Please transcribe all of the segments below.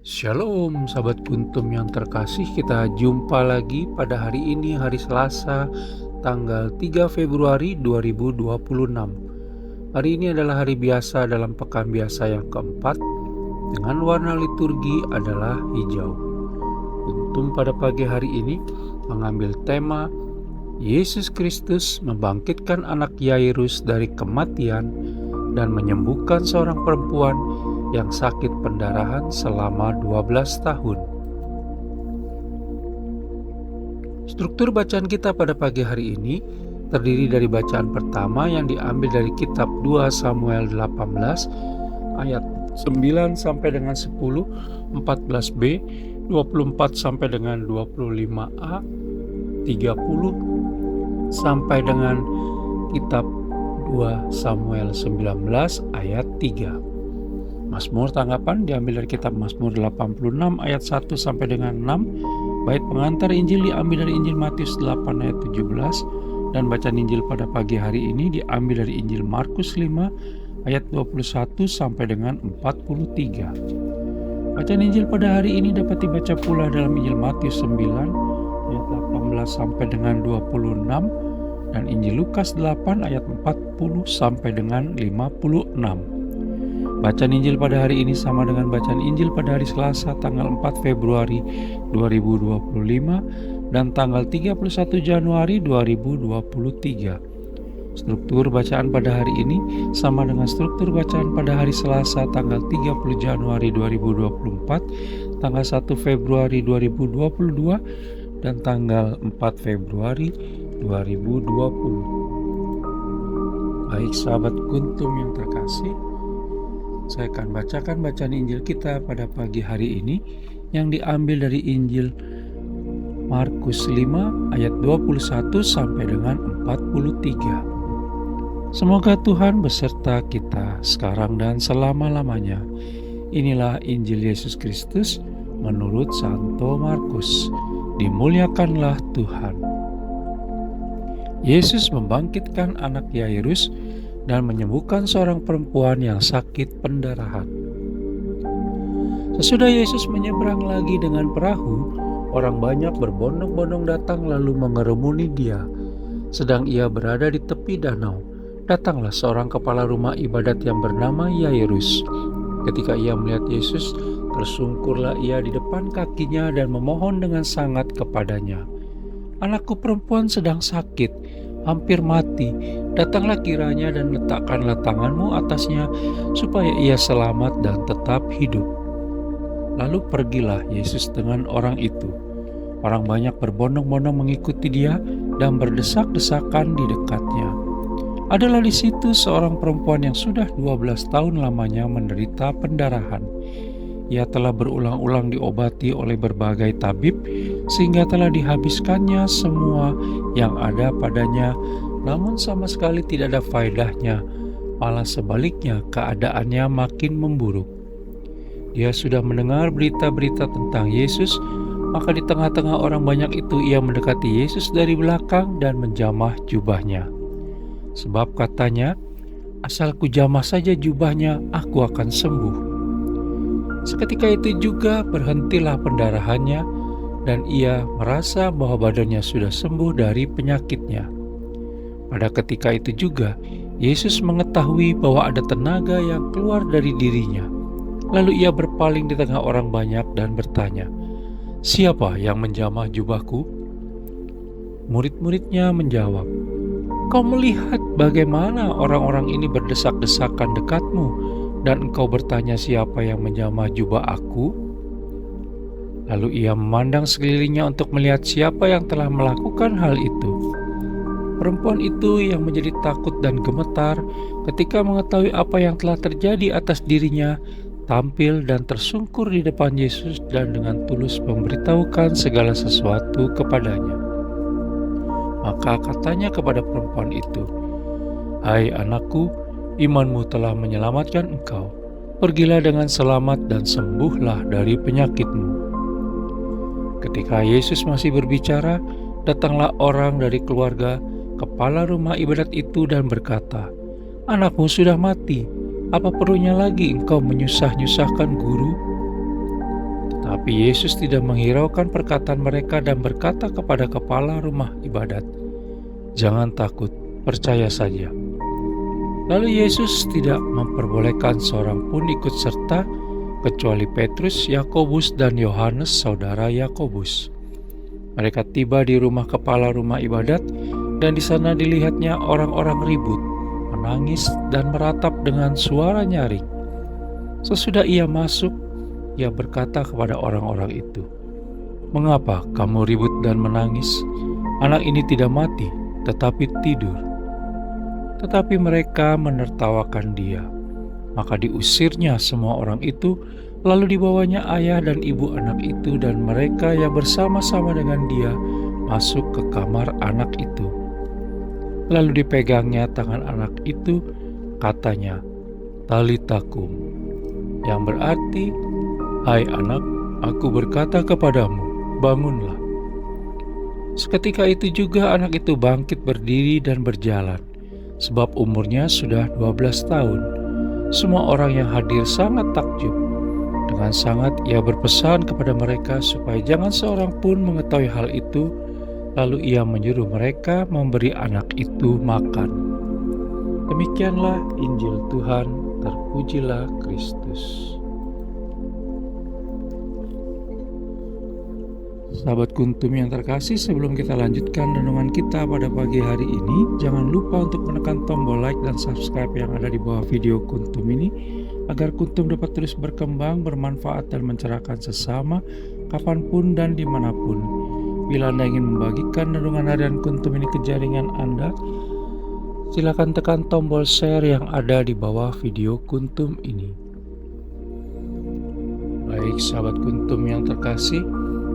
Shalom sahabat Kuntum yang terkasih, kita jumpa lagi pada hari ini, hari Selasa tanggal 3 Februari 2026. Hari ini adalah hari biasa dalam pekan biasa yang keempat, dengan warna liturgi adalah hijau. Kuntum pada pagi hari ini mengambil tema Yesus Kristus membangkitkan anak Yairus dari kematian dan menyembuhkan seorang perempuan yang sakit pendarahan selama 12 tahun. Struktur bacaan kita pada pagi hari ini terdiri dari bacaan pertama yang diambil dari kitab 2 Samuel 18 ayat 9 sampai dengan 10, 14b, 24 sampai dengan 25a, 30 sampai dengan kitab 2 Samuel 19 ayat 3. Mazmur tanggapan diambil dari kitab Mazmur 86 ayat 1 sampai dengan 6. Bait pengantar Injil diambil dari Injil Matius 8 ayat 17. Dan bacaan Injil pada pagi hari ini diambil dari Injil Markus 5 ayat 21 sampai dengan 43. Bacaan Injil pada hari ini dapat dibaca pula dalam Injil Matius 9 ayat 18 sampai dengan 26 dan Injil Lukas 8 ayat 40 sampai dengan 56. Bacaan Injil pada hari ini sama dengan bacaan Injil pada hari Selasa tanggal 4 Februari 2025 dan tanggal 31 Januari 2023. Struktur bacaan pada hari ini sama dengan struktur bacaan pada hari Selasa tanggal 30 Januari 2024, tanggal 1 Februari 2022, dan tanggal 4 Februari 2020. Baik sahabat Kuntum yang terkasih, saya akan bacakan bacaan Injil kita pada pagi hari ini yang diambil dari Injil Markus 5 ayat 21 sampai dengan 43. Semoga Tuhan beserta kita sekarang dan selama-lamanya. Inilah Injil Yesus Kristus menurut Santo Markus. Dimuliakanlah Tuhan. Yesus membangkitkan anak Yairus dan menyembuhkan seorang perempuan yang sakit pendarahan. Sesudah Yesus menyeberang lagi dengan perahu, orang banyak berbondong-bondong datang lalu mengerumuni dia. Sedang ia berada di tepi danau, datanglah seorang kepala rumah ibadat yang bernama Yairus. Ketika ia melihat Yesus, tersungkurlah ia di depan kakinya dan memohon dengan sangat kepadanya, "Anakku perempuan sedang sakit, hampir mati. Datanglah kiranya dan letakkanlah tanganmu atasnya supaya ia selamat dan tetap hidup." Lalu pergilah Yesus dengan orang itu. Orang banyak berbondong-bondong mengikuti dia dan berdesak-desakan di dekatnya. Adalah di situ seorang perempuan yang sudah 12 tahun lamanya menderita pendarahan. Ia telah berulang-ulang diobati oleh berbagai tabib sehingga telah dihabiskannya semua yang ada padanya, namun sama sekali tidak ada faedahnya, malah sebaliknya keadaannya makin memburuk. Dia sudah mendengar berita-berita tentang Yesus, maka di tengah-tengah orang banyak itu ia mendekati Yesus dari belakang dan menjamah jubahnya. Sebab katanya, "Asal ku jamah saja jubahnya, aku akan sembuh." Seketika itu juga berhentilah pendarahannya dan ia merasa bahwa badannya sudah sembuh dari penyakitnya. Pada ketika itu juga Yesus mengetahui bahwa ada tenaga yang keluar dari dirinya. Lalu ia berpaling di tengah orang banyak dan bertanya, "Siapa yang menjamah jubahku?" Murid-muridnya menjawab, "Kau melihat bagaimana orang-orang ini berdesak-desakan dekatmu, dan engkau bertanya siapa yang menjamah jubah aku?" Lalu ia memandang sekelilingnya untuk melihat siapa yang telah melakukan hal itu. Perempuan itu yang menjadi takut dan gemetar ketika mengetahui apa yang telah terjadi atas dirinya, tampil dan tersungkur di depan Yesus dan dengan tulus memberitahukan segala sesuatu kepadanya. Maka katanya kepada perempuan itu, "Hai anakku, imanmu telah menyelamatkan engkau. Pergilah dengan selamat dan sembuhlah dari penyakitmu." Ketika Yesus masih berbicara, datanglah orang dari keluarga kepala rumah ibadat itu dan berkata, "Anakmu sudah mati. Apa perlunya lagi engkau menyusah-nyusahkan guru?" Tapi Yesus tidak menghiraukan perkataan mereka dan berkata kepada kepala rumah ibadat, "Jangan takut, percaya saja." Lalu Yesus tidak memperbolehkan seorang pun ikut serta kecuali Petrus, Yakobus, dan Yohanes, saudara Yakobus. Mereka tiba di rumah kepala rumah ibadat, dan di sana dilihatnya orang-orang ribut, menangis, dan meratap dengan suara nyaring. Sesudah ia masuk, ia berkata kepada orang-orang itu, "Mengapa kamu ribut dan menangis? Anak ini tidak mati, tetapi tidur." Tetapi mereka menertawakan dia. Maka diusirnya semua orang itu, lalu dibawanya ayah dan ibu anak itu dan mereka yang bersama-sama dengan dia masuk ke kamar anak itu. Lalu dipegangnya tangan anak itu, katanya, "Talita kum," yang berarti, "Hai anak, aku berkata kepadamu, bangunlah." Seketika itu juga anak itu bangkit berdiri dan berjalan, sebab umurnya sudah 12 tahun. Semua orang yang hadir sangat takjub. Dengan sangat ia berpesan kepada mereka supaya jangan seorang pun mengetahui hal itu, lalu ia menyuruh mereka memberi anak itu makan. Demikianlah Injil Tuhan, terpujilah Kristus. Sahabat Kuntum yang terkasih, sebelum kita lanjutkan renungan kita pada pagi hari ini, jangan lupa untuk menekan tombol like dan subscribe yang ada di bawah video Kuntum ini, agar Kuntum dapat terus berkembang, bermanfaat, dan mencerahkan sesama, kapanpun dan dimanapun. Bila Anda ingin membagikan renungan harian Kuntum ini ke jaringan Anda, silakan tekan tombol share yang ada di bawah video Kuntum ini. Baik sahabat Kuntum yang terkasih,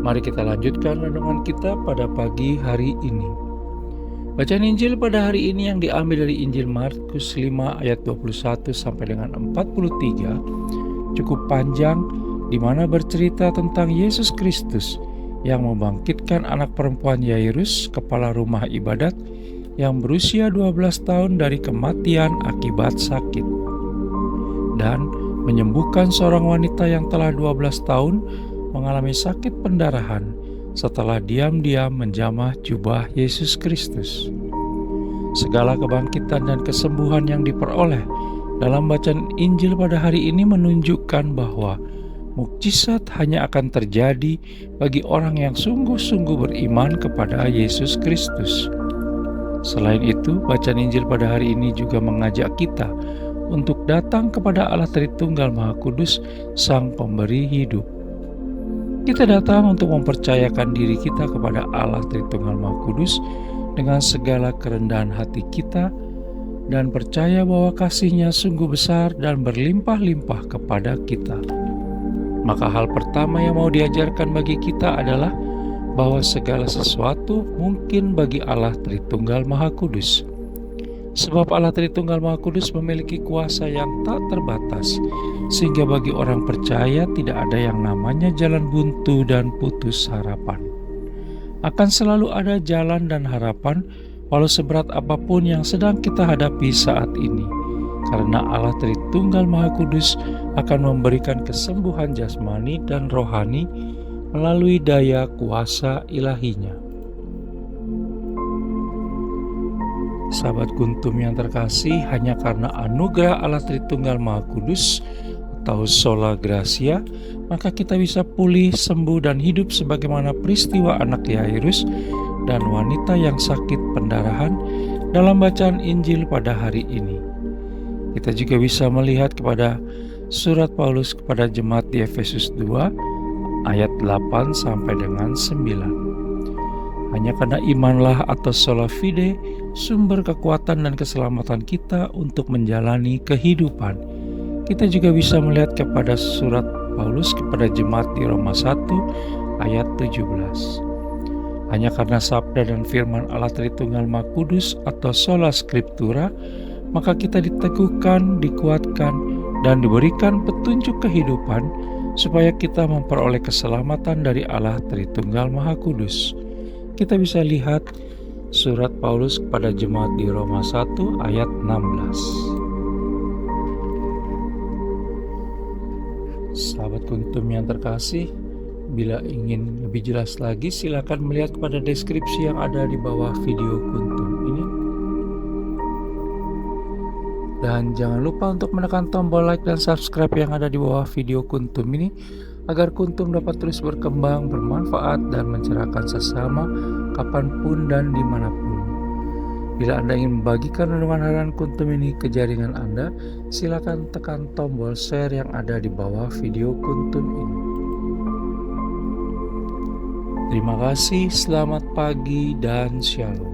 mari kita lanjutkan renungan kita pada pagi hari ini. Bacaan Injil pada hari ini yang diambil dari Injil Markus 5 ayat 21 sampai dengan 43 cukup panjang, di mana bercerita tentang Yesus Kristus yang membangkitkan anak perempuan Yairus, kepala rumah ibadat, yang berusia 12 tahun dari kematian akibat sakit, dan menyembuhkan seorang wanita yang telah 12 tahun mengalami sakit pendarahan setelah diam-diam menjamah jubah Yesus Kristus. Segala kebangkitan dan kesembuhan yang diperoleh dalam bacaan Injil pada hari ini menunjukkan bahwa mukjizat hanya akan terjadi bagi orang yang sungguh-sungguh beriman kepada Yesus Kristus. Selain itu, bacaan Injil pada hari ini juga mengajak kita untuk datang kepada Allah Tritunggal Maha Kudus, Sang Pemberi Hidup. Kita datang untuk mempercayakan diri kita kepada Allah Tritunggal Maha Kudus dengan segala kerendahan hati kita dan percaya bahwa kasih-Nya sungguh besar dan berlimpah-limpah kepada kita. Maka hal pertama yang mau diajarkan bagi kita adalah bahwa segala sesuatu mungkin bagi Allah Tritunggal Maha Kudus. Sebab Allah Tritunggal Maha Kudus memiliki kuasa yang tak terbatas, sehingga bagi orang percaya tidak ada yang namanya jalan buntu dan putus harapan. Akan selalu ada jalan dan harapan, walau seberat apapun yang sedang kita hadapi saat ini, karena Allah Tritunggal Maha Kudus akan memberikan kesembuhan jasmani dan rohani melalui daya kuasa ilahi-Nya. Sahabat Kuntum yang terkasih, hanya karena anugerah Allah Tritunggal Maha Kudus atau sola gratia, maka kita bisa pulih, sembuh, dan hidup sebagaimana peristiwa anak Yairus dan wanita yang sakit pendarahan dalam bacaan Injil pada hari ini. Kita juga bisa melihat kepada surat Paulus kepada jemaat di Efesus 2 ayat 8 sampai dengan 9. Hanya karena imanlah atau sola fide, sumber kekuatan dan keselamatan kita untuk menjalani kehidupan. Kita juga bisa melihat kepada surat Paulus kepada jemaat di Roma 1 ayat 17. Hanya karena sabda dan firman Allah Tritunggal Maha Kudus atau sola scriptura, maka kita diteguhkan, dikuatkan, dan diberikan petunjuk kehidupan supaya kita memperoleh keselamatan dari Allah Tritunggal Maha Kudus. Kita bisa lihat surat Paulus kepada jemaat di Roma 1 ayat 16. Sahabat Kuntum yang terkasih, Bila ingin lebih jelas lagi, silakan melihat pada deskripsi yang ada di bawah video Kuntum ini. Dan jangan lupa untuk menekan tombol like dan subscribe yang ada di bawah video Kuntum ini agar Kuntum dapat terus berkembang, bermanfaat, dan mencerahkan sesama kapanpun dan dimanapun. Bila Anda ingin membagikan renungan harian Kuntum ini ke jaringan Anda, silakan tekan tombol share yang ada di bawah video Kuntum ini. Terima kasih, selamat pagi, dan shalom.